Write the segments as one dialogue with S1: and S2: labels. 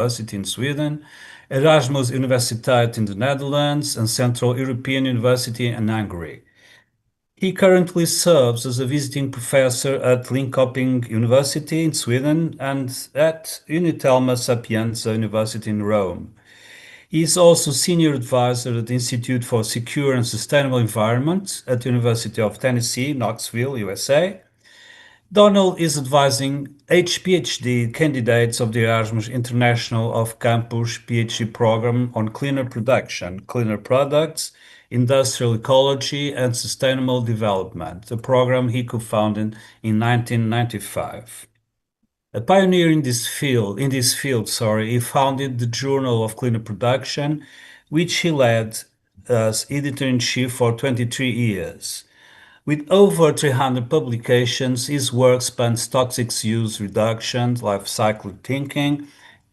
S1: University in Sweden, Erasmus Universiteit in the Netherlands, and Central European University in Hungary. He currently serves as a visiting professor at Linköping University in Sweden and at Unitelma Sapienza University in Rome. He is also senior advisor at the Institute for Secure and Sustainable Environment at the University of Tennessee, Knoxville, USA. Donald is advising Ph.D. candidates of the Erasmus International Off-Campus PhD program on cleaner production, cleaner products, industrial ecology, and sustainable development, a program he co-founded in 1995. A pioneer in this field, he founded the Journal of Cleaner Production, which he led as editor-in-chief for 23 years. With over 300 publications, his work spans toxics use reduction, life cycle thinking,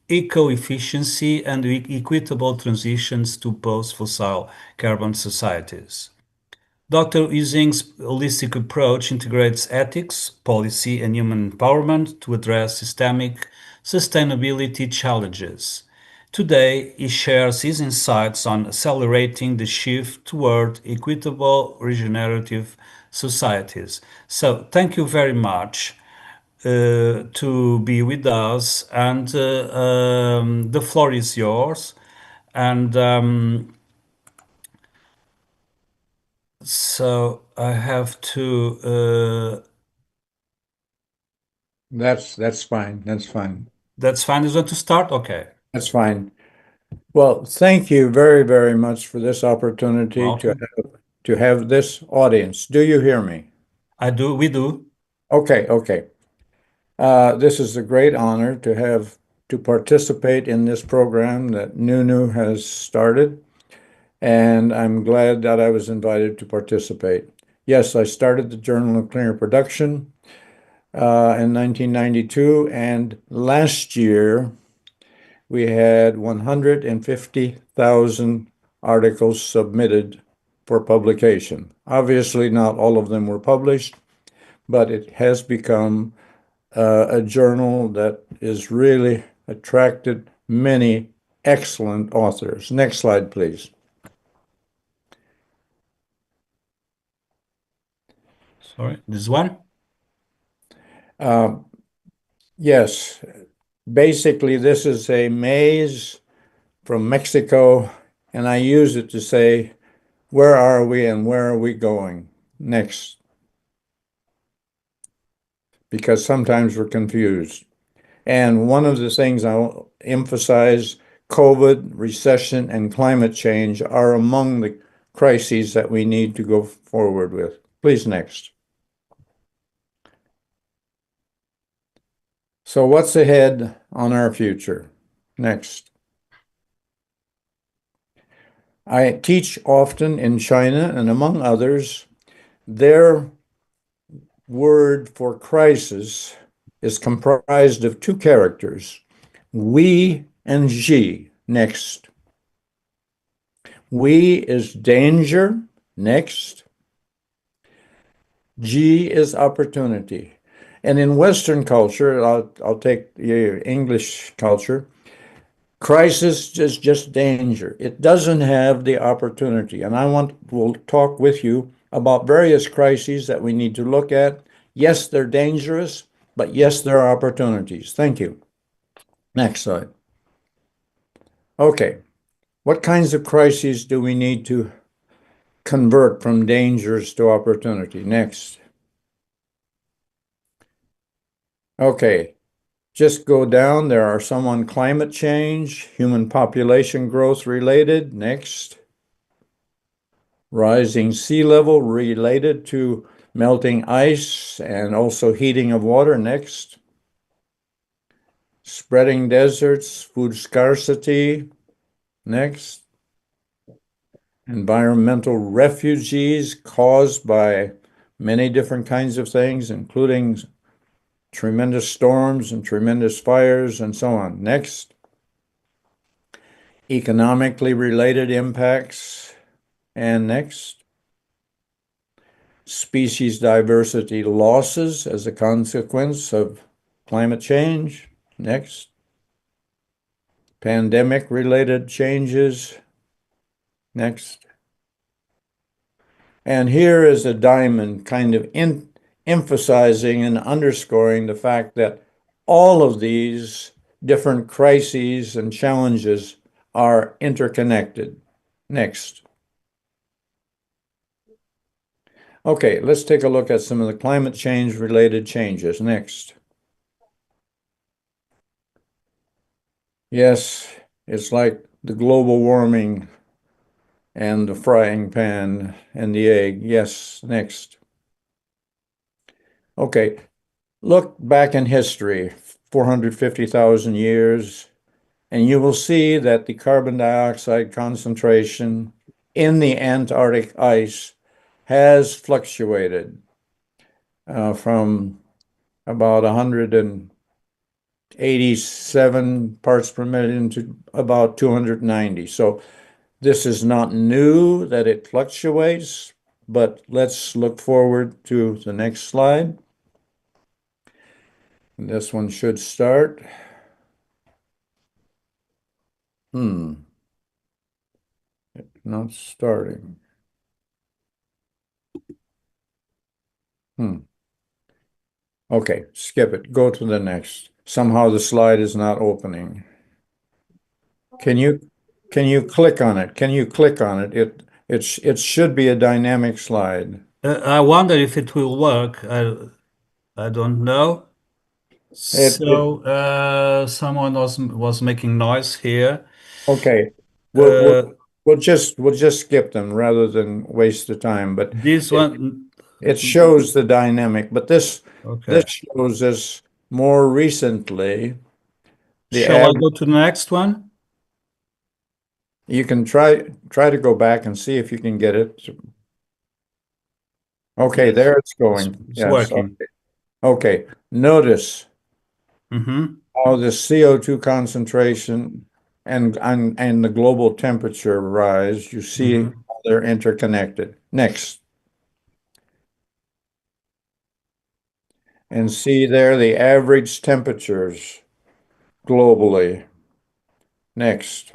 S1: eco-efficiency, and equitable transitions to post-fossil carbon societies. Dr. Huisingh's holistic approach integrates ethics, policy, and human empowerment to address systemic sustainability challenges. Today, he shares his insights on accelerating the shift toward equitable, regenerative societies. So, thank you very much to be with us, and the floor is yours. And so I have to.
S2: That's fine. That's fine.
S1: That's fine. Is that to start? Okay.
S2: That's fine. Well, thank you very, very much for this opportunity
S1: Welcome.
S2: to have this audience. Do you hear me?
S1: I do. We do.
S2: Okay, okay. This is a great honor to participate in this program that Nunu has started, and I'm glad that I was invited to participate. Yes, I started the Journal of Cleaner Production in 1992, and last year we had 150,000 articles submitted for publication. Obviously, not all of them were published, but it has become a journal that has really attracted many excellent authors. Next slide, please.
S1: Sorry. This one?
S2: Um, yes, basically, this is a maize from Mexico, and I use it to say, where are we and where are we going next? Because sometimes we're confused. And one of the things I'll emphasize, COVID, recession, and climate change are among the crises that we need to go forward with. Please, next. So what's ahead on our future? Next. I teach often in China, and among others, their word for crisis is comprised of two characters, we and Xi. Next. We is danger. Next. G is opportunity. And in Western culture, I'll take the English culture, crisis is just danger. It doesn't have the opportunity. And we'll talk with you about various crises that we need to look at. Yes, they're dangerous, but yes, there are opportunities. Thank you. Next slide. Okay, what kinds of crises do we need to convert from dangers to opportunity? Next. Okay, just go down. There are some on climate change, human population growth related. Next. Rising sea level related to melting ice and also heating of water. Next. Spreading deserts, food scarcity. Next. Environmental refugees caused by many different kinds of things, including tremendous storms and tremendous fires and so on. Next. Economically related impacts. And next. Species diversity losses as a consequence of climate change. Next. pandemic-related changes. Next. And here is a diamond kind of emphasizing and underscoring the fact that all of these different crises and challenges are interconnected. Next. Okay, let's take a look at some of the climate change related changes. Next. Yes, it's like the global warming and the frying pan and the egg. Yes, next. Okay, look back in history, 450,000 years, and you will see that the carbon dioxide concentration in the Antarctic ice has fluctuated from about 187 parts per million to about 290. So this is not new that it fluctuates, but let's look forward to the next slide. This one should start. Not starting. Okay, skip it. Go to the next. Somehow the slide is not opening. Can you click on it? Can you click on it? It should be a dynamic slide.
S1: I wonder if it will work. I don't know.
S2: It
S1: So someone was making noise here.
S2: okay. We'll we'll
S1: Uh,
S2: we'll just skip them rather than waste the time. But
S1: this
S2: it,
S1: one,
S2: it shows the dynamic. But this
S1: okay.
S2: shows us more recently the
S1: Shall I
S2: average.
S1: go to the next one?
S2: You can try to go back and see if you can get it. Okay,
S1: Yes,
S2: there it's going.
S1: it's
S2: Yes.
S1: working.
S2: Okay. Notice
S1: Mm-hmm.
S2: how the CO2 concentration and the global temperature rise. You see
S1: Mm-hmm.
S2: how they're interconnected. Next. And see there the average temperatures globally. Next.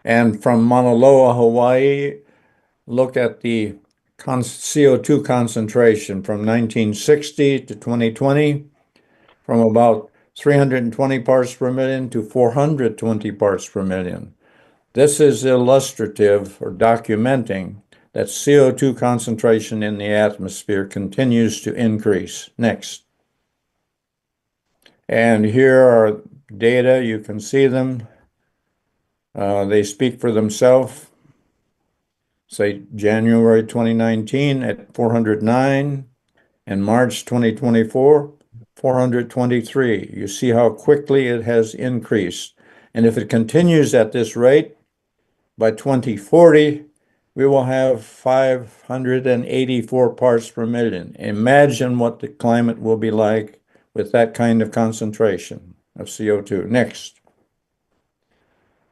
S2: And from Mauna Loa, Hawaii, look at the CO2 concentration from 1960 to 2020, from about 320 parts per million to 420 parts per million. This is illustrative or documenting that CO2 concentration in the atmosphere continues to increase. Next. And here are data. You can see them. They speak for themselves. Say January 2019 at 409 and March 2024, 423. You see how quickly it has increased. And if it continues at this rate, by 2040, we will have 584 parts per million. Imagine what the climate will be like with that kind of concentration of CO2. Next.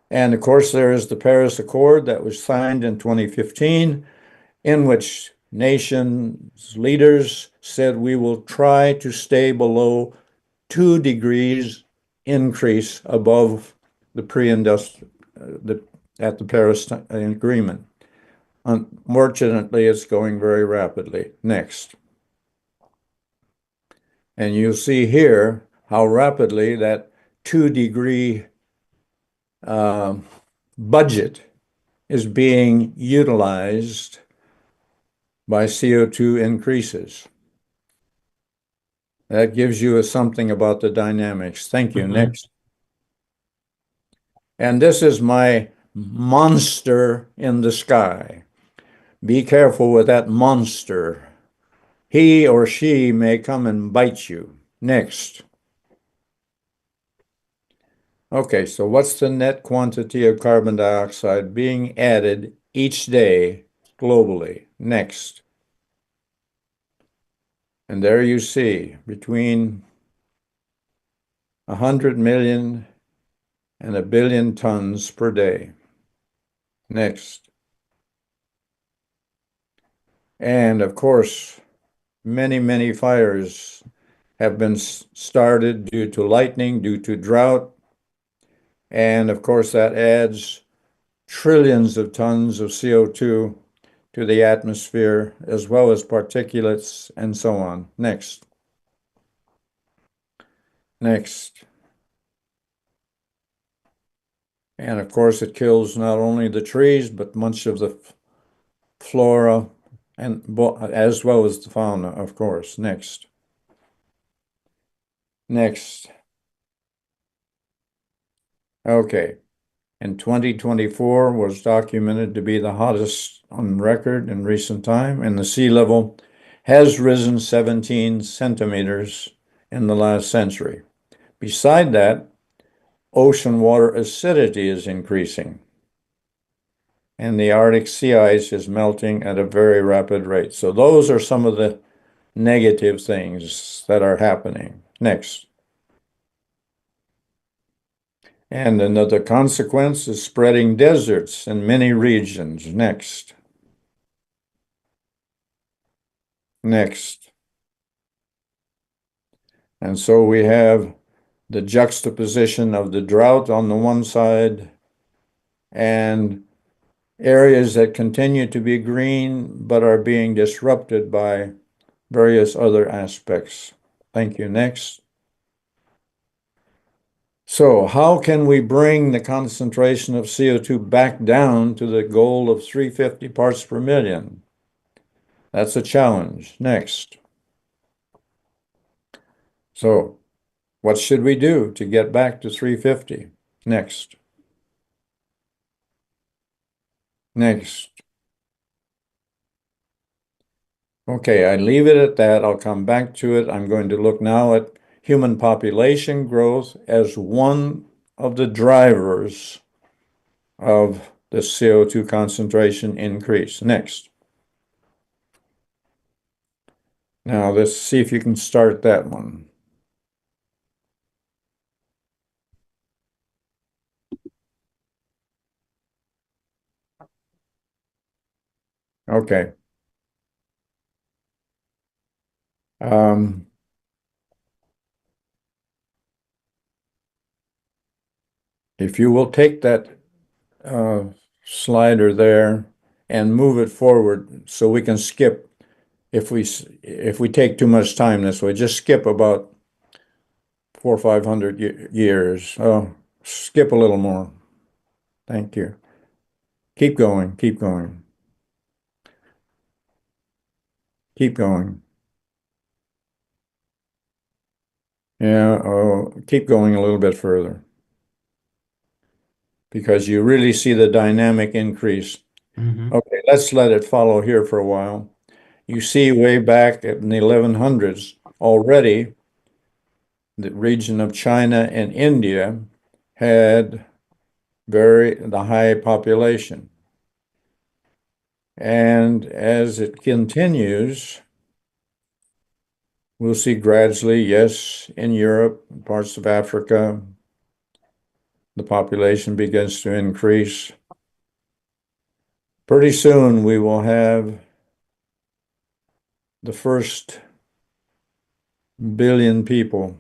S2: And of course, there is the Paris Accord that was signed in 2015, in which nations leaders said we will try to stay below 2 degrees increase above the pre-industrial at the Paris Agreement. Unfortunately, it's going very rapidly. Next. And you see here how rapidly that 2-degree budget is being utilized by CO2 increases. That gives you something about the dynamics. Thank you.
S1: Mm-hmm.
S2: Next. And this is my monster in the sky. Be careful with that monster. He or she may come and bite you. Next. Okay, so what's the net quantity of carbon dioxide being added each day globally? Next. And there you see between 100 million and 1 billion tons per day. Next. And of course, many, many fires have been started due to lightning, due to drought. And of course, that adds trillions of tons of CO2 to the atmosphere, as well as particulates and so on. Next. Next. And of course, it kills not only the trees, but much of the flora and as well as the fauna, of course. Next. Next. Okay. And 2024 was documented to be the hottest on record in recent time, and the sea level has risen 17 centimeters in the last century. Beside that, ocean water acidity is increasing, and the Arctic sea ice is melting at a very rapid rate. So those are some of the negative things that are happening. Next. And another consequence is spreading deserts in many regions. Next. Next. And so we have the juxtaposition of the drought on the one side and areas that continue to be green but are being disrupted by various other aspects. Thank you. Next. So how can we bring the concentration of CO2 back down to the goal of 350 parts per million? That's a challenge. Next. So what should we do to get back to 350? Next. Next. Okay, I leave it at that. I'll come back to it. I'm going to look now at human population growth as one of the drivers of the CO2 concentration increase. Next. Now let's see if you can start that one. Okay. Um, if you will take that uh, slider there and move it forward so we can skip if we take too much time this way, just skip about 400 or 500 years. Oh, skip a little more. Thank you. Keep going, keep going, keep going. Yeah, oh, keep going a little bit further because you really see the dynamic increase.
S1: Mhm.
S2: Okay, let's let it follow here for a while. You see way back in the 1100s already, the region of China and India had the high population. And as it continues, we'll see gradually, yes, in Europe, parts of Africa, the population begins to increase. Pretty soon we will have the first billion people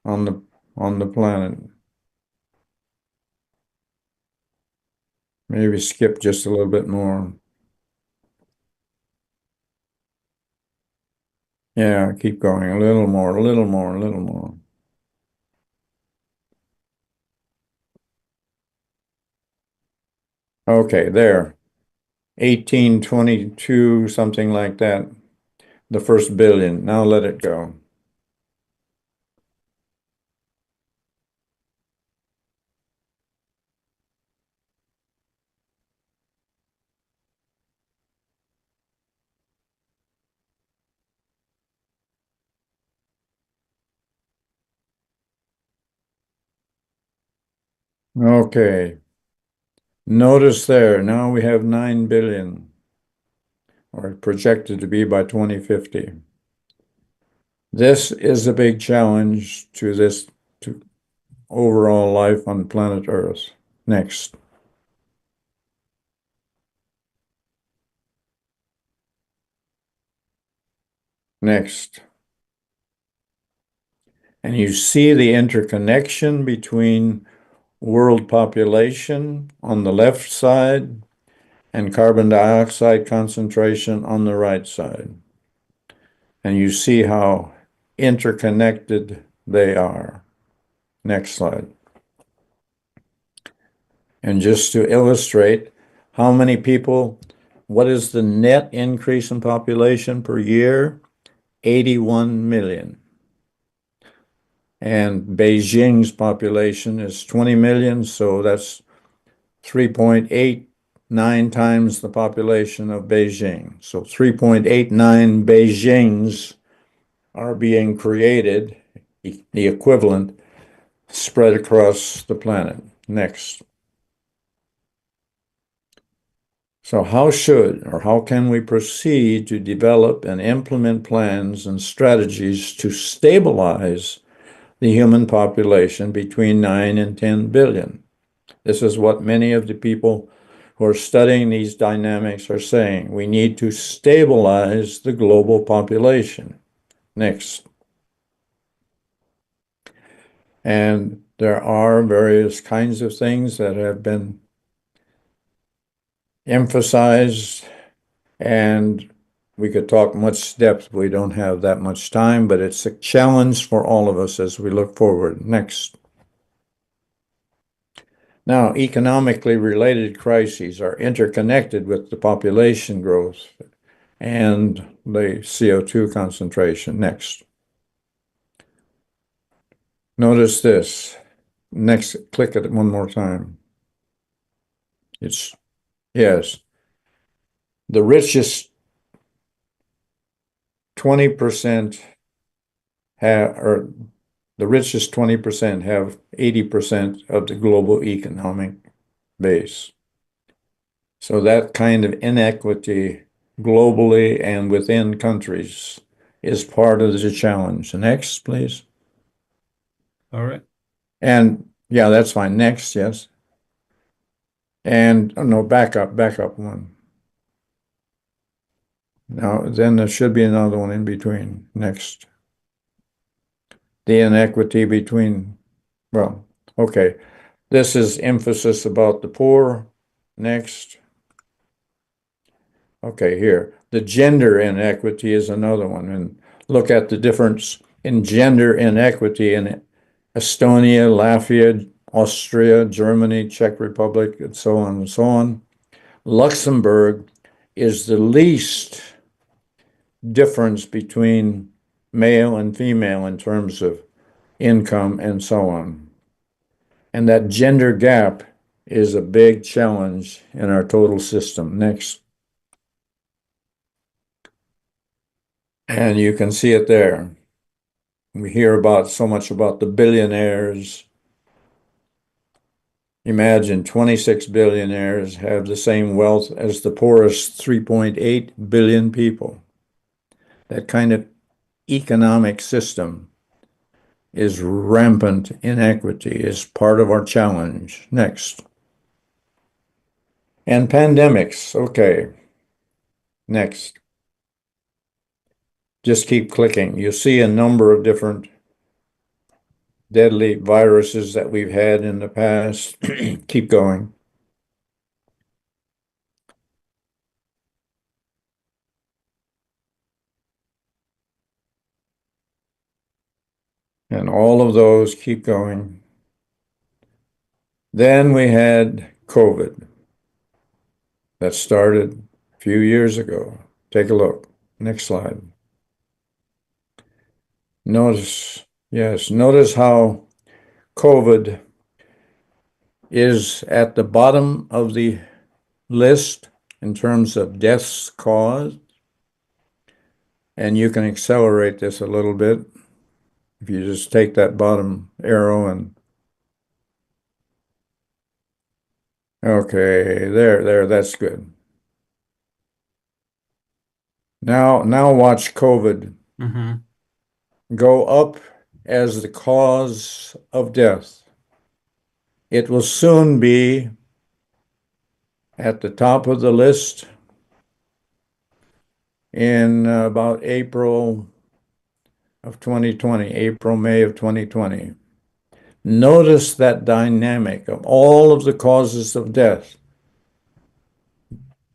S2: on the planet. Maybe skip just a little bit more. Yeah, keep going. A little more, a little more, a little more. Okay, there. 1822, something like that. The first billion. Now let it go. Okay. Notice there, now we have 9 billion, or projected to be by 2050. This is a big challenge to overall life on planet Earth. Next. Next. And you see the interconnection between world population on the left side and carbon dioxide concentration on the right side. And you see how interconnected they are. Next slide. And just to illustrate how many people, what is the net increase in population per year? 81 million. And Beijing's population is 20 million, so that's 3.89 times the population of Beijing. So 3.89 Beijings are being created, the equivalent, spread across the planet. Next. So how can we proceed to develop and implement plans and strategies to stabilize the human population between 9 and 10 billion? This is what many of the people who are studying these dynamics are saying. We need to stabilize the global population. Next. And there are various kinds of things that have been emphasized, and we could talk much depth. We don't have that much time, but it's a challenge for all of us as we look forward. Next. Now, economically related crises are interconnected with the population growth and the CO2 concentration. Next. Notice this. Next, click it one more time. Yes. The richest 20% or the richest 20% have 80% of the global economic base. So that kind of inequity globally and within countries is part of the challenge. Next, please.
S1: All right.
S2: And yeah, that's fine. Next, yes. And no, back up one. Now, then there should be another one in between. Next. The inequity between, well, okay. This is emphasis about the poor. Next. Okay, here. The gender inequity is another one. And look at the difference in gender inequity in Estonia, Latvia, Austria, Germany, Czech Republic, and so on and so on. Luxembourg is the least difference between male and female in terms of income and so on. And that gender gap is a big challenge in our total system. Next. And you can see it there. We hear about so much about the billionaires. Imagine 26 billionaires have the same wealth as the poorest 3.8 billion people. That kind of economic system is rampant inequity, is part of our challenge. Next. And pandemics. Okay. Next. Just keep clicking. You see a number of different deadly viruses that we've had in the past. Keep going. And all of those keep going. Then we had COVID that started a few years ago. Take a look. Next slide. Notice how COVID is at the bottom of the list in terms of deaths caused. And you can accelerate this a little bit if you just take that bottom arrow and okay, there, that's good. Now watch COVID go up as the cause of death. It will soon be at the top of the list in about April of 2020, April, May of 2020. Notice that dynamic of all of the causes of death.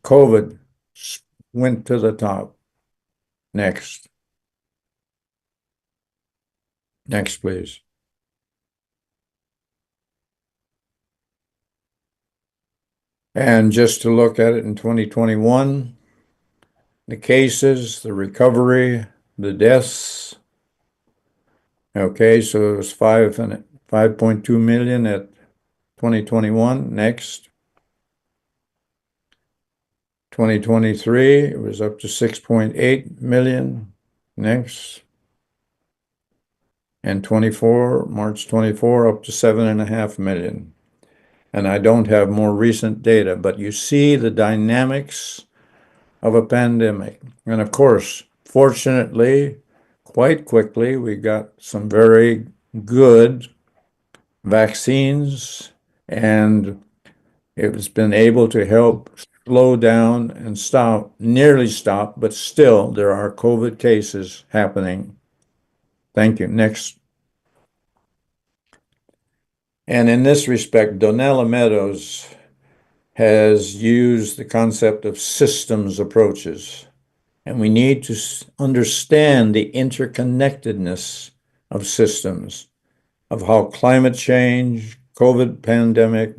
S2: COVID went to the top. Next. Next, please. And just to look at it in 2021, the cases, the recovery, the deaths. Okay, so it was 5.2 million at 2021. Next. 2023, it was up to 6.8 million. Next. And March 24, up to 7.5 million. And I don't have more recent data, but you see the dynamics of a pandemic. And of course, fortunately, quite quickly, we got some very good vaccines, and it has been able to help slow down and nearly stop, but still there are COVID cases happening. Thank you. Next. And in this respect, Donella Meadows has used the concept of systems approaches. And we need to understand the interconnectedness of systems, of how climate change, COVID pandemic,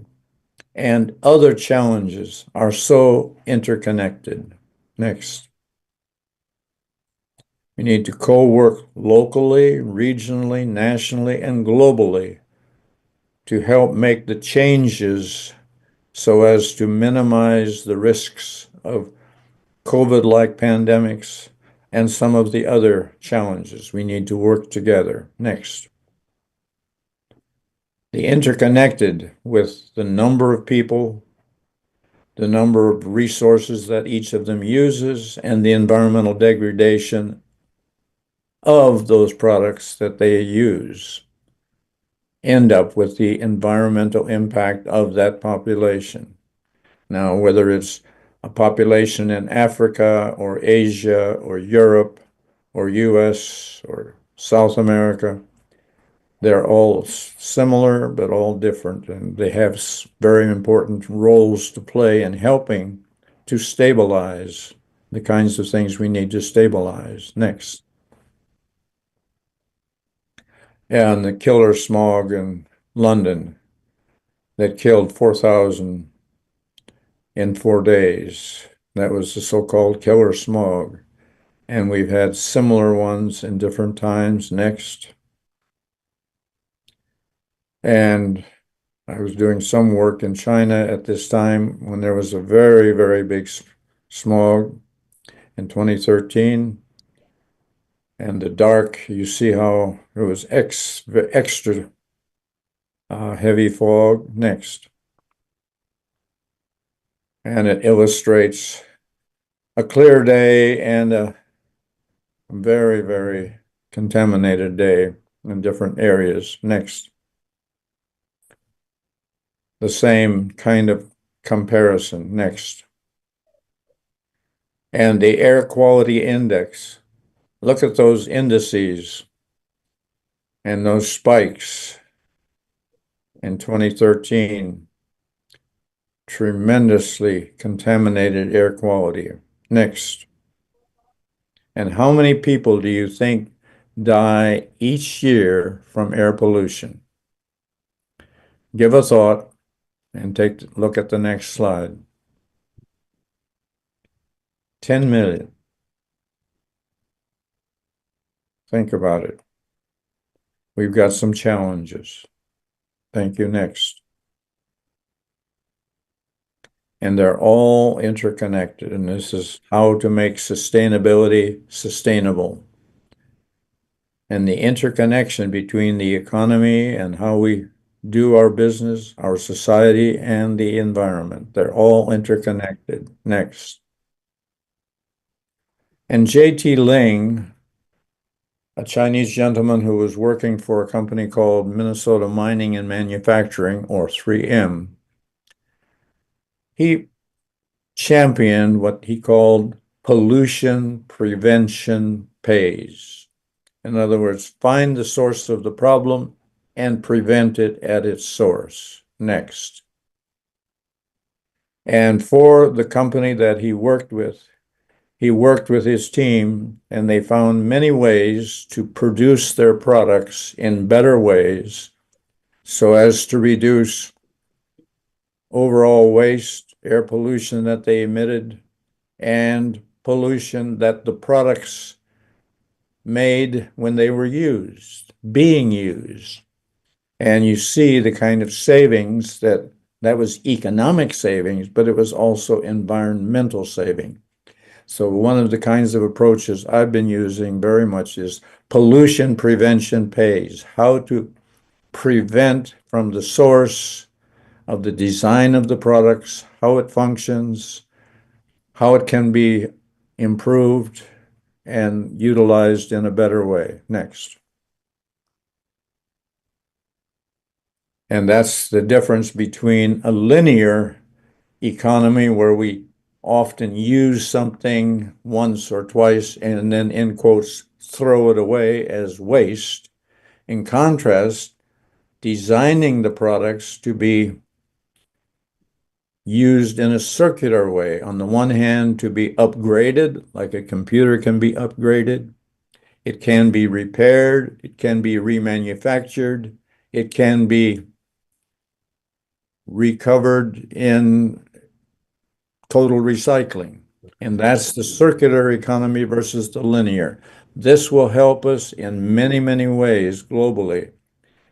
S2: and other challenges are so interconnected. Next. We need to co-work locally, regionally, nationally, and globally to help make the changes so as to minimize the risks of COVID-like pandemics and some of the other challenges. We need to work together. Next. The interconnected with the number of people, the number of resources that each of them uses, and the environmental degradation of those products that they use end up with the environmental impact of that population. Now, whether it's a population in Africa or Asia or Europe or US or South America, they're all similar but all different, and they have very important roles to play in helping to stabilize the kinds of things we need to stabilize. Next. And the killer smog in London that killed 4,000 in 4 days. That was the so-called killer smog. And we've had similar ones in different times. Next. And I was doing some work in China at this time when there was a very, very big smog in 2013. And the dark, you see how it was extra heavy fog. Next. And it illustrates a clear day and a very, very contaminated day in different areas. Next. The same kind of comparison. Next. And the air quality index. Look at those indices and those spikes in 2013. Tremendously contaminated air quality. Next. And how many people do you think die each year from air pollution? Give a thought and take a look at the next slide. 10 million. Think about it. We've got some challenges. Thank you. Next. And they're all interconnected, and this is how to make sustainability sustainable. And the interconnection between the economy and how we do our business, our society, and the environment. They're all interconnected. Next. And J.T. Ling, a Chinese gentleman who was working for a company called Minnesota Mining and Manufacturing, or 3M, he championed what he called pollution prevention pays. In other words, find the source of the problem and prevent it at its source. Next. And for the company that he worked with his team, and they found many ways to produce their products in better ways so as to reduce overall waste, air pollution that they emitted, and pollution that the products made when they were being used. And you see the kind of savings that was economic savings, but it was also environmental saving. So one of the kinds of approaches I've been using very much is pollution prevention pays, how to prevent from the source of the design of the products, how it functions, how it can be improved and utilized in a better way. Next. And that's the difference between a linear economy where we often use something once or twice and then, in quotes, throw it away as waste. In contrast, designing the products to be used in a circular way. On the one hand, to be upgraded, like a computer can be upgraded. It can be repaired. It can be remanufactured. It can be recovered in total recycling. And that's the circular economy versus the linear. This will help us in many, many ways globally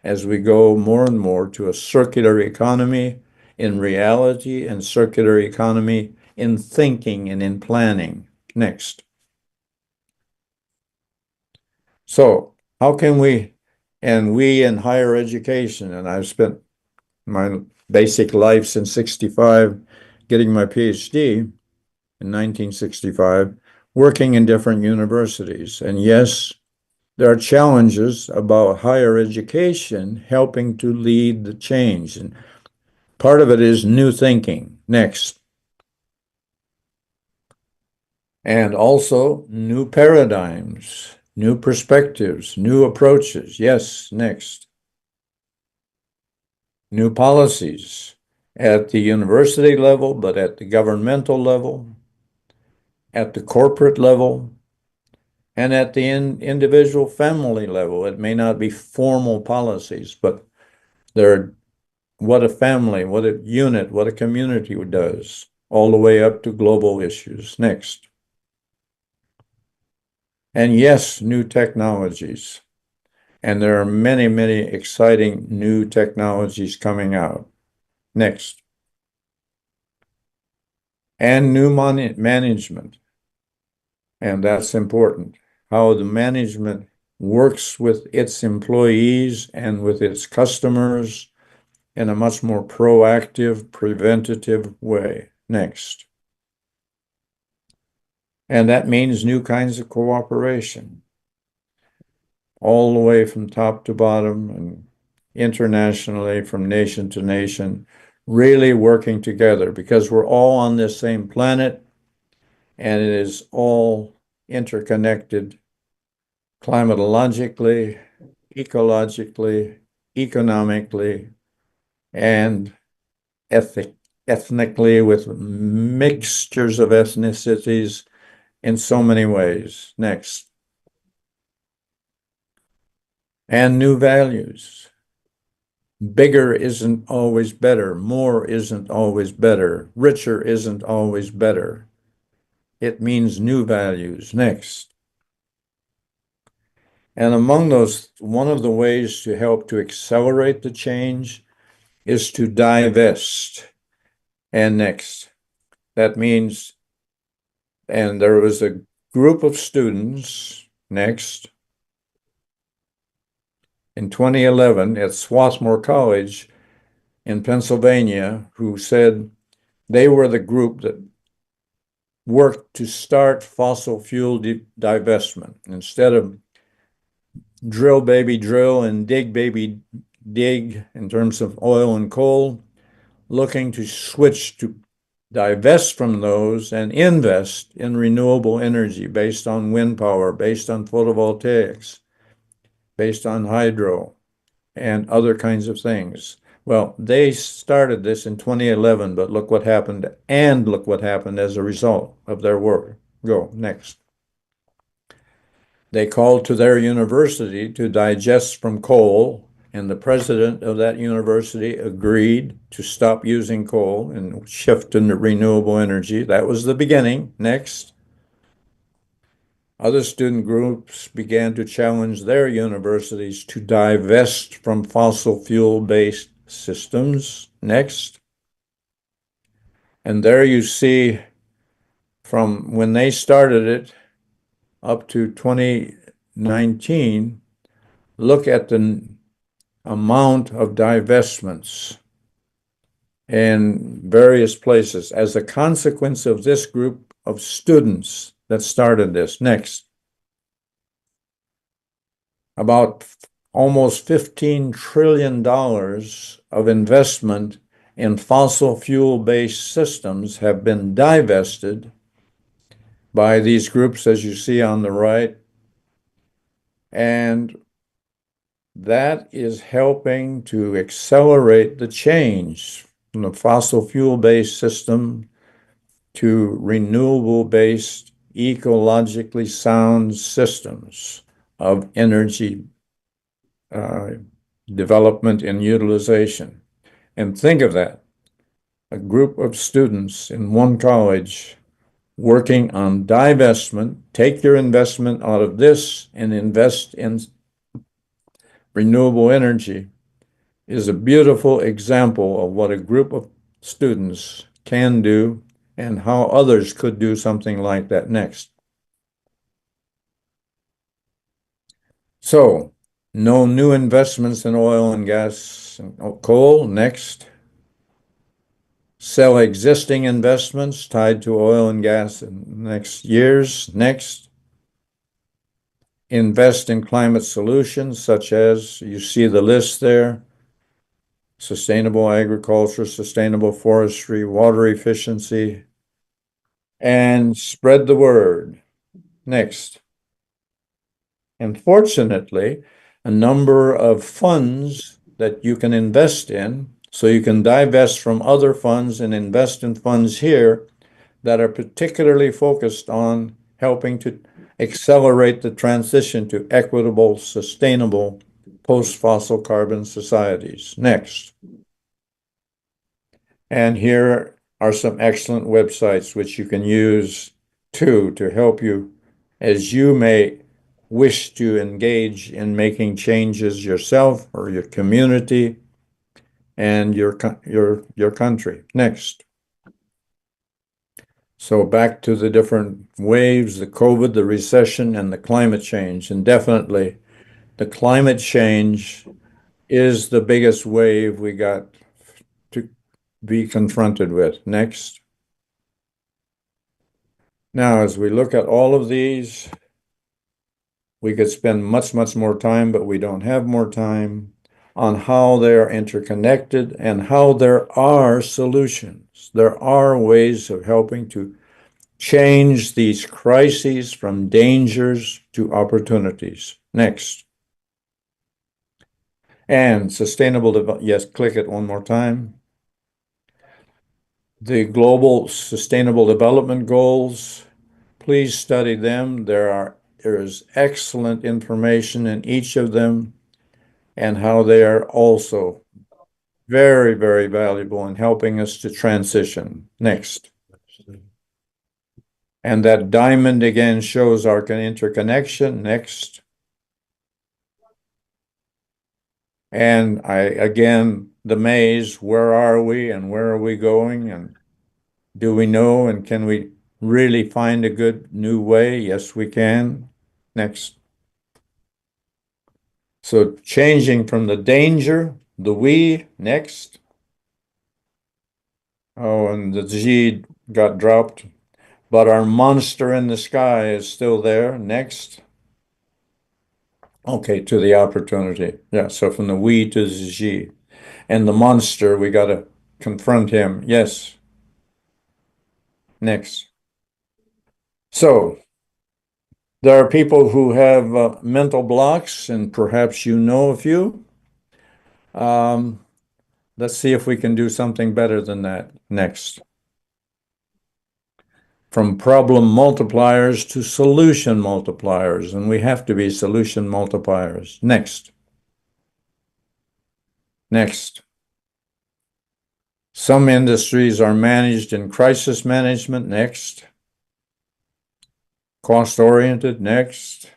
S2: as we go more and more to a circular economy in reality and circular economy in thinking and in planning. Next. So how can we in higher education, and I've spent my basic life since 65 getting my Ph.D. in 1965, working in different universities. And yes, there are challenges about higher education helping to lead the change. And part of it is new thinking. Next. And also new paradigms, new perspectives, new approaches. Yes, next. New policies at the university level, but at the governmental level, at the corporate level, and at the individual family level. It may not be formal policies, but they're what a family, what a unit, what a community does, all the way up to global issues. Next. And yes, new technologies. And there are many, many exciting new technologies coming out. Next. And new management. And that's important. How the management works with its employees and with its customers in a much more proactive, preventative way. Next. And that means new kinds of cooperation, all the way from top to bottom and internationally, from nation to nation, really working together because we're all on this same planet and it is all interconnected climatologically, ecologically, economically, and ethnically with mixtures of ethnicities in so many ways. Next. And new values. Bigger isn't always better. More isn't always better. Richer isn't always better. It means new values. Next. And among those, one of the ways to help to accelerate the change is to divest. And next. That means, and there was a group of students, next, in 2011 at Swarthmore College in Pennsylvania, who said they were the group that worked to start fossil fuel divestment. Instead of drill baby drill and dig baby dig in terms of oil and coal, looking to switch to divest from those and invest in renewable energy based on wind power, based on photovoltaics. based on hydro and other kinds of things. Well, they started this in 2011, but look what happened, and look what happened as a result of their work. Go, next. They called to their university to digest from coal, and the president of that university agreed to stop using coal and shift into renewable energy. That was the beginning. Next. Other student groups began to challenge their universities to divest from fossil fuel-based systems. Next. And there you see from when they started it up to 2019, look at the amount of divestments in various places as a consequence of this group of students that started this. Next. About almost $15 trillion of investment in fossil fuel-based systems have been divested by these groups, as you see on the right. And that is helping to accelerate the change from the fossil fuel-based system to renewable-based, ecologically sound systems of energy development and utilization. And think of that, a group of students in one college working on divestment, take your investment out of this and invest in renewable energy, is a beautiful example of what a group of students can do and how others could do something like that next. So, no new investments in oil and gas and coal. Next. Sell existing investments tied to oil and gas in the next years. Next. Invest in climate solutions, such as you see the list there: sustainable agriculture, sustainable forestry, water efficiency, and spread the word. Next. And fortunately, a number of funds that you can invest in, so you can divest from other funds and invest in funds here that are particularly focused on helping to accelerate the transition to equitable, sustainable, post-fossil carbon societies. Next. And here are some excellent websites which you can use too to help you as you may wish to engage in making changes yourself or your community and your country. Next. So back to the different waves, the COVID, the recession, and the climate change. And definitely the climate change is the biggest wave we got to be confronted with. Next. Now, as we look at all of these, we could spend much, much more time, but we don't have more time on how they are interconnected and how there are solutions. There are ways of helping to change these crises from dangers to opportunities. Next. And sustainable development. Yes, click it one more time. The Global Sustainable Development Goals. Please study them. There is excellent information in each of them and how they are also very, very valuable in helping us to transition. Next. And that diamond again shows our interconnection. Next. And again, the maze, where are we and where are we going? And do we know and can we really find a good new way? Yes, we can. Next. So changing from the danger, the we, next. Oh, and the Z got dropped, but our monster in the sky is still there. Next. Okay, to the opportunity. Yeah, so from the we to the Z. And the monster, we got to confront him. Yes. Next. So There are people who have mental blocks, and perhaps you know a few. Um, let's see if we can do something better than that next. From problem multipliers to solution multipliers, and we have to be solution multipliers. Next. Next. Some industries are managed in crisis management. Next. Cost-oriented. Next.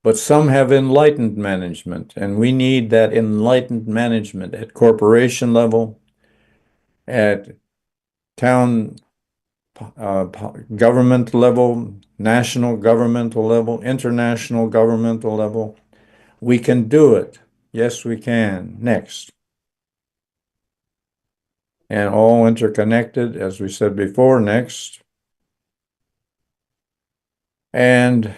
S2: But some have enlightened management, and we need that enlightened management at corporation level, at town government level, national governmental level, international governmental level. We can do it. Yes, we can. Next. And all interconnected, as we said before. Next. And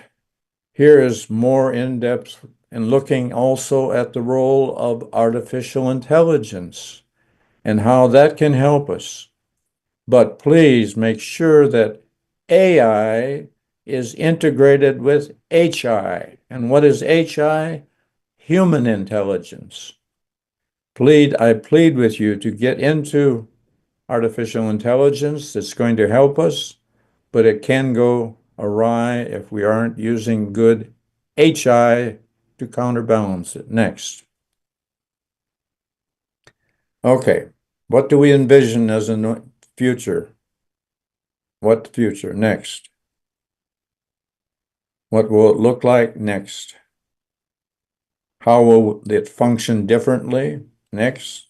S2: here is more in-depth and looking also at the role of artificial intelligence and how that can help us. But please make sure that AI is integrated with HI. And what is HI? Human intelligence. I plead with you to get into artificial intelligence. It's going to help us, but it can go awry if we aren't using good HI to counterbalance it. Next. Okay, what do we envision as a future? What future? Next. What will it look like? Next. How will it function differently? Next.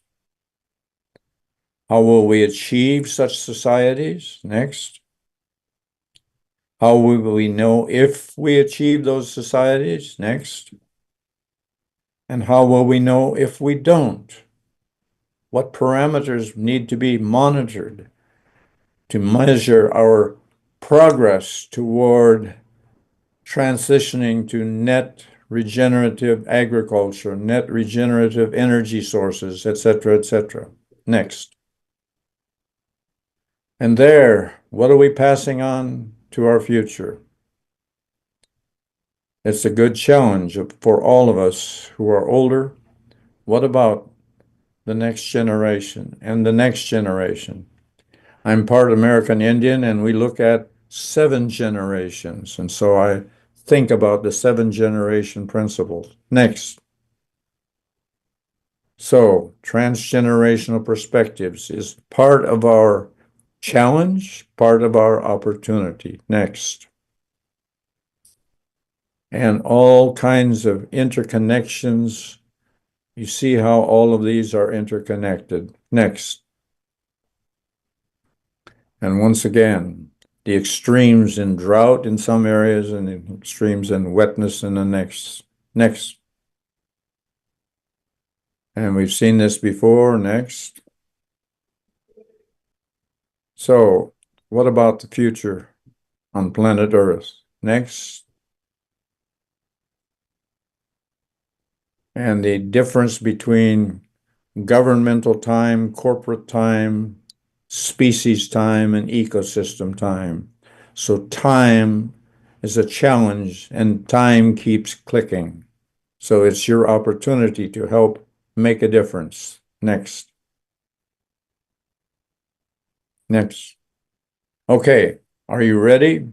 S2: How will we achieve such societies? Next. How will we know if we achieve those societies? Next. And how will we know if we don't? What parameters need to be monitored to measure our progress toward transitioning to net regenerative agriculture, net regenerative energy sources, etc., etc. Next. And there, what are we passing on to our future? It's a good challenge for all of us who are older. What about the next generation and the next generation? I'm part American Indian, and we look at 7 generations. And so I think about the 7-generation principles. Next. So transgenerational perspectives is part of our challenge, part of our opportunity. Next. And all kinds of interconnections. You see how all of these are interconnected. Next. And once again, the extremes in drought in some areas and the extremes in wetness in the next. Next. And we've seen this before. Next. So what about the future on planet Earth? Next. And the difference between governmental time, corporate time, species time, and ecosystem time. So time is a challenge, and time keeps clicking. So it's your opportunity to help make a difference. Next. Next. Okay, are you ready?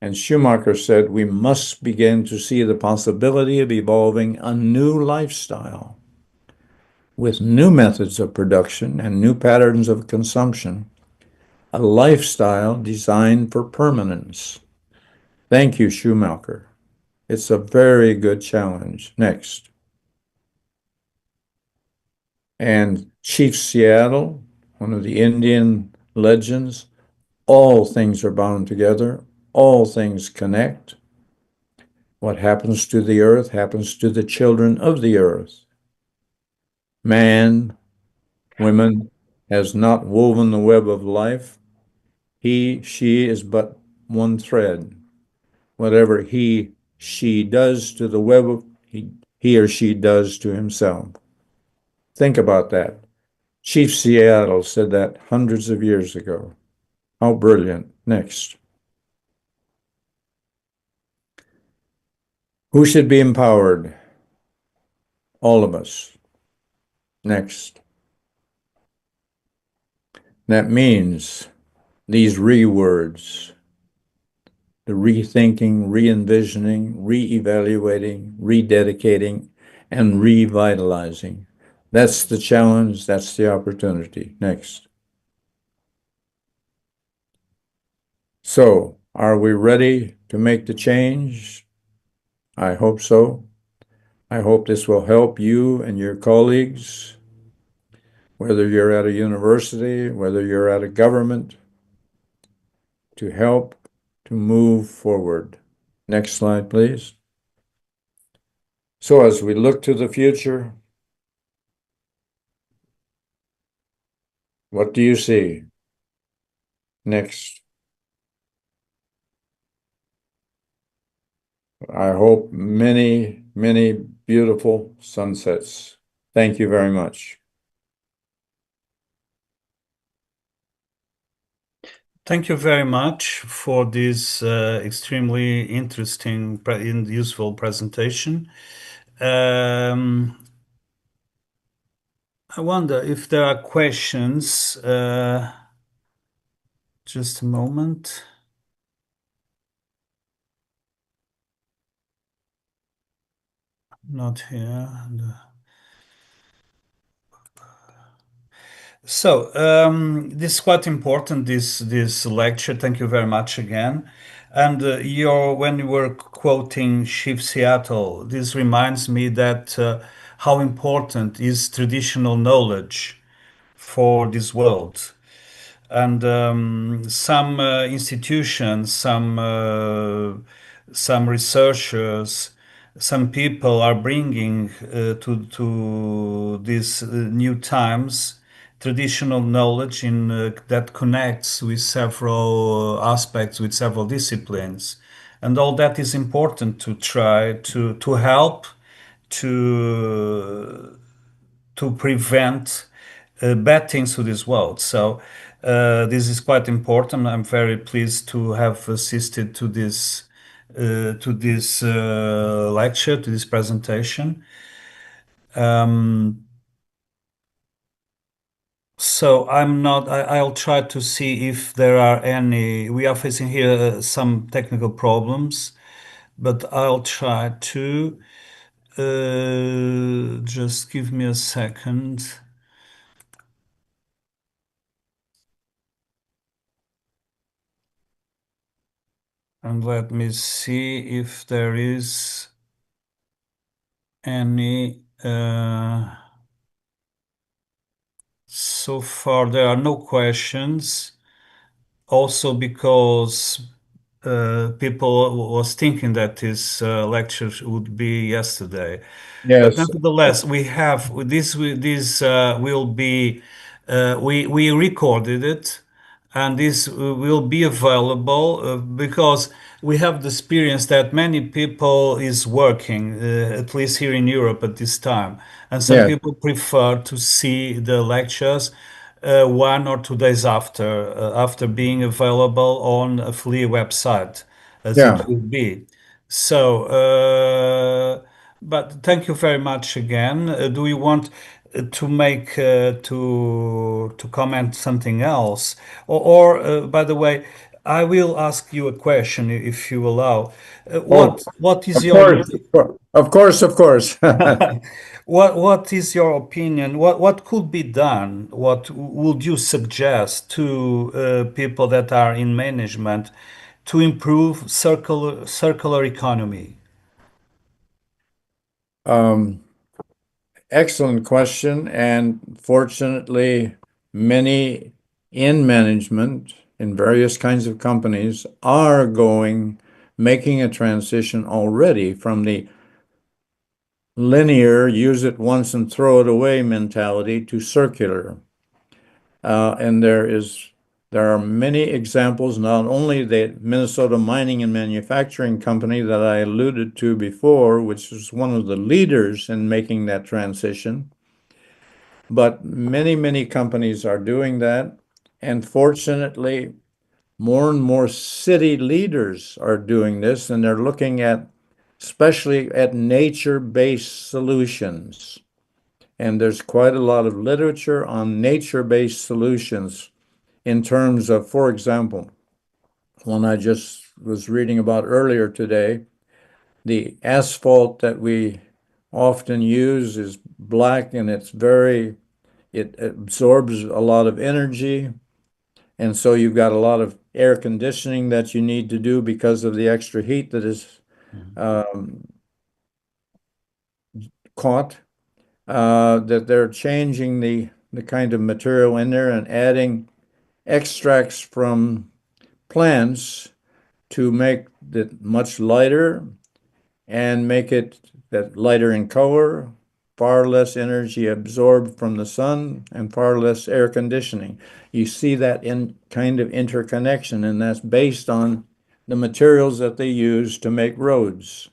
S2: And Schumacher said, we must begin to see the possibility of evolving a new lifestyle with new methods of production and new patterns of consumption, a lifestyle designed for permanence. Thank you, Schumacher. It's a very good challenge. Next. And Chief Seattle, one of the Indian legends, all things are bound together, all things connect. What happens to the earth happens to the children of the earth. Man, women, has not woven the web of life. He, she is but one thread. Whatever he, she does to the web, he or she does to himself. Think about that. Chief Seattle said that hundreds of years ago. How brilliant. Next. Who should be empowered? All of us. Next. That means these re-words, the rethinking, re-envisioning, re-evaluating, rededicating, and revitalizing. That's the challenge. That's the opportunity. Next. So, are we ready to make the change? I hope so. I hope this will help you and your colleagues, whether you're at a university, whether you're at a government, to help to move forward. Next slide, please. So as we look to the future, what do you see? Next. I hope many, many beautiful sunsets. Thank you very much.
S1: Thank you very much for this extremely interesting and useful presentation. I wonder if there are questions. Just a moment. Not here. So this is quite important. This lecture. Thank you very much again. And when you were quoting Shiv Seattle, this reminds me that how important is traditional knowledge for this world. And some institutions, some researchers, some people are bringing to these new times traditional knowledge in that connects with several aspects, with several disciplines, and all that is important to try to help to to prevent bad things to this world. So this is quite important. I'm very pleased to have assisted to this lecture, to this presentation. So I'm not. I'll try to see if there are any. We are facing here some technical problems, but I'll try to. Just give me a second. And let me see if there is any. So far, there are no questions. Also, because people was thinking that this lecture would be yesterday. But
S2: Yes.
S1: nevertheless, we have this will be we recorded it, and this will be available because we have the experience that many people is working, at least here in Europe at this time, and some
S2: Yes.
S1: people prefer to see the lectures 1 or 2 days after being available on a free website, as
S2: Yeah.
S1: it will be. So, but thank you very much again. Do you want to make to comment something else, or by the way, I will ask you a question if you allow.
S2: Oh,
S1: What is
S2: of
S1: your
S2: course, of course, of course.
S1: what is your opinion? What could be done? What would you suggest to people that are in management to improve circular economy?
S2: Um, Excellent question. And fortunately, many in management in various kinds of companies are making a transition already from the linear, use it once and throw it away mentality to circular. And there are many examples, not only the Minnesota Mining and Manufacturing Company that I alluded to before, which was one of the leaders in making that transition, but many, many companies are doing that. And fortunately, more and more city leaders are doing this, and they're looking at especially at nature-based solutions. And there's quite a lot of literature on nature-based solutions in terms of, for example, one I just was reading about earlier today, the asphalt that we often use is black and it absorbs a lot of energy. And so you've got a lot of air conditioning that you need to do because of the extra heat that is
S1: Mhm.
S2: um, caught. That they're changing the kind of material in there and adding extracts from plants to make it much lighter and make it that lighter in color, far less energy absorbed from the sun, and far less air conditioning. You see that in kind of interconnection, and that's based on the materials that they use to make roads.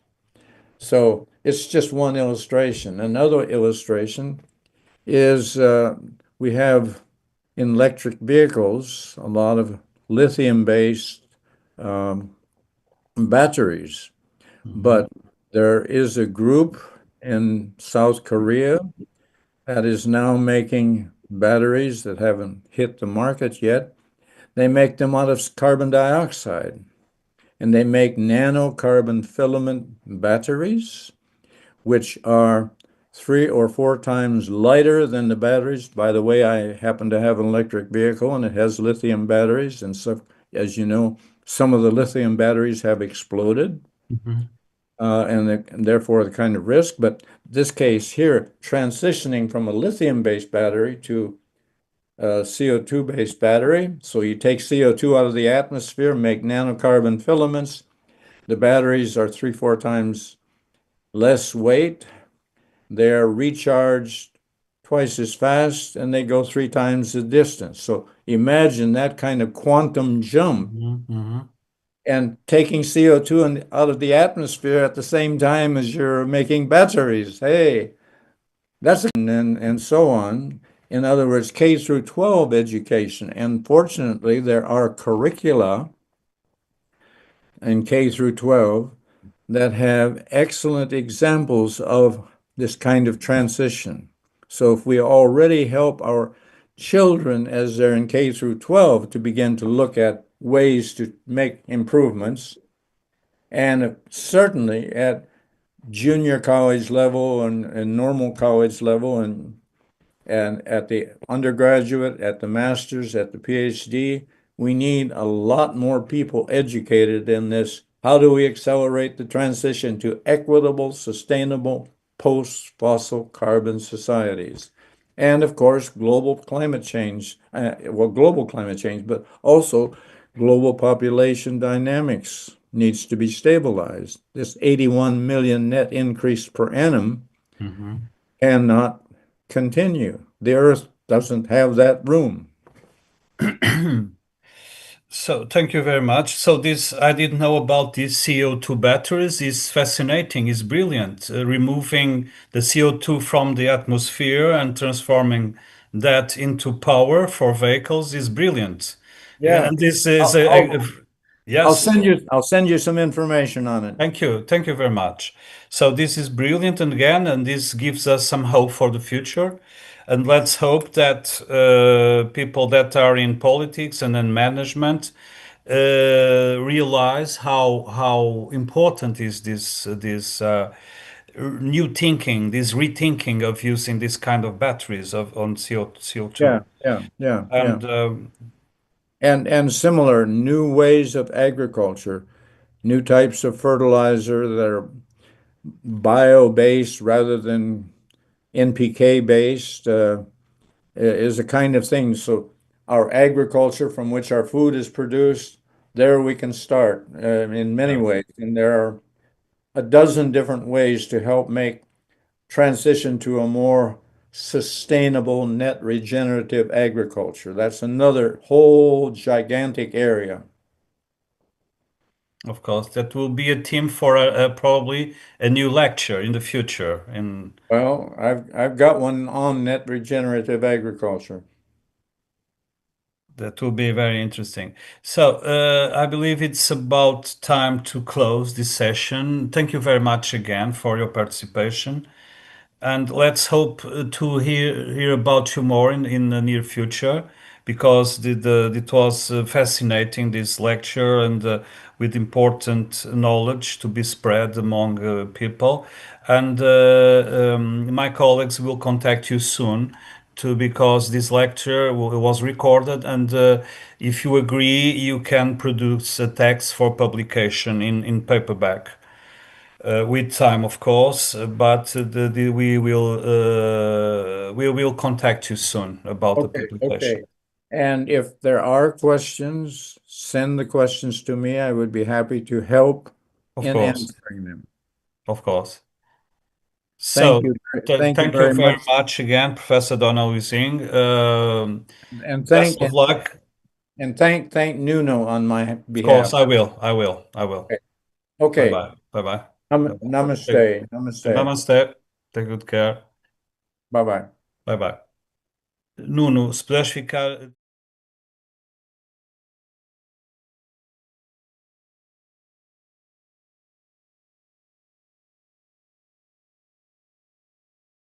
S2: So it's just one illustration. Another illustration is we have in electric vehicles a lot of lithium-based um, batteries.
S1: Mhm.
S2: But there is a group in South Korea that is now making batteries that haven't hit the market yet. They make them out of carbon dioxide, and they make nanocarbon filament batteries, which are 3 or 4 times lighter than the batteries. By the way, I happen to have an electric vehicle and it has lithium batteries. And so, as you know, some of the lithium batteries have exploded.
S1: Mhm.
S2: And therefore the kind of risk. But this case here, transitioning from a lithium-based battery to a CO2-based battery. So you take CO2 out of the atmosphere, make nanocarbon filaments. The batteries are 3, 4 times less weight. They're recharged twice as fast, and they go 3 times the distance. So imagine that kind of quantum jump
S1: Mhm. Mhm.
S2: and taking CO2 out of the atmosphere at the same time as you're making batteries. Hey, and so on. In other words, K through 12 education. And fortunately, there are curricula in K through 12 that have excellent examples of this kind of transition. So if we already help our children as they're in K through 12 to begin to look at ways to make improvements, and certainly at junior college level and normal college level and at the undergraduate, at the master's, at the Ph.D., we need a lot more people educated in this. How do we accelerate the transition to equitable, sustainable, post-fossil carbon societies? And of course, global climate change, global climate change, but also global population dynamics needs to be stabilized. This 81 million net increase per annum
S1: Mhm.
S2: cannot continue. The Earth doesn't have that room.
S1: So thank you very much. So this I didn't know about these CO2 batteries. Is fascinating. Is brilliant. Removing the CO2 from the atmosphere and transforming that into power for vehicles is brilliant.
S2: Yeah,
S1: And this is
S2: I'll, I'll,
S1: yes.
S2: I'll send you some information on it.
S1: Thank you. Thank you very much. So this is brilliant and again, and this gives us some hope for the future. And let's hope that people that are in politics and in management realize how important is this new thinking, this rethinking of using this kind of batteries of on CO2.
S2: Yeah, yeah, yeah, yeah.
S1: And
S2: And similar new ways of agriculture, new types of fertilizer that are bio-based rather than NPK based is a kind of thing. So our agriculture from which our food is produced, there we can start in many
S1: yes,
S2: ways. And there are a dozen different ways to help make transition to a more sustainable net regenerative agriculture. That's another whole gigantic area.
S1: of course, that will be a theme for probably a new lecture in the future. In
S2: Well, I've got one on net regenerative agriculture.
S1: That will be very interesting. So, I believe it's about time to close this session. Thank you very much again for your participation. And let's hope to hear about you more in the near future, because it was fascinating, this lecture, and with important knowledge to be spread among people. And my colleagues will contact you soon to because this lecture was recorded, and if you agree, you can produce a text for publication in paperback with time, of course, but we will contact you soon about the
S2: Okay,
S1: publication.
S2: okay. And if there are questions, send the questions to me. I would be happy to help
S1: Of
S2: in
S1: course,
S2: answering them.
S1: of course.
S2: Thank
S1: So
S2: you. Thank you
S1: thank you
S2: very
S1: very
S2: much.
S1: much again, Professor Donald Huisingh.
S2: And
S1: Best of luck.
S2: thank Nuno on my
S1: Of course,
S2: behalf.
S1: I will. I will. I will.
S2: Okay.
S1: Bye
S2: Okay.
S1: bye. Bye bye. Bye bye.
S2: Namaste. Namaste.
S1: Namaste. Take good care.
S2: Bye bye.
S1: Bye bye. Nuno, se puderes ficar.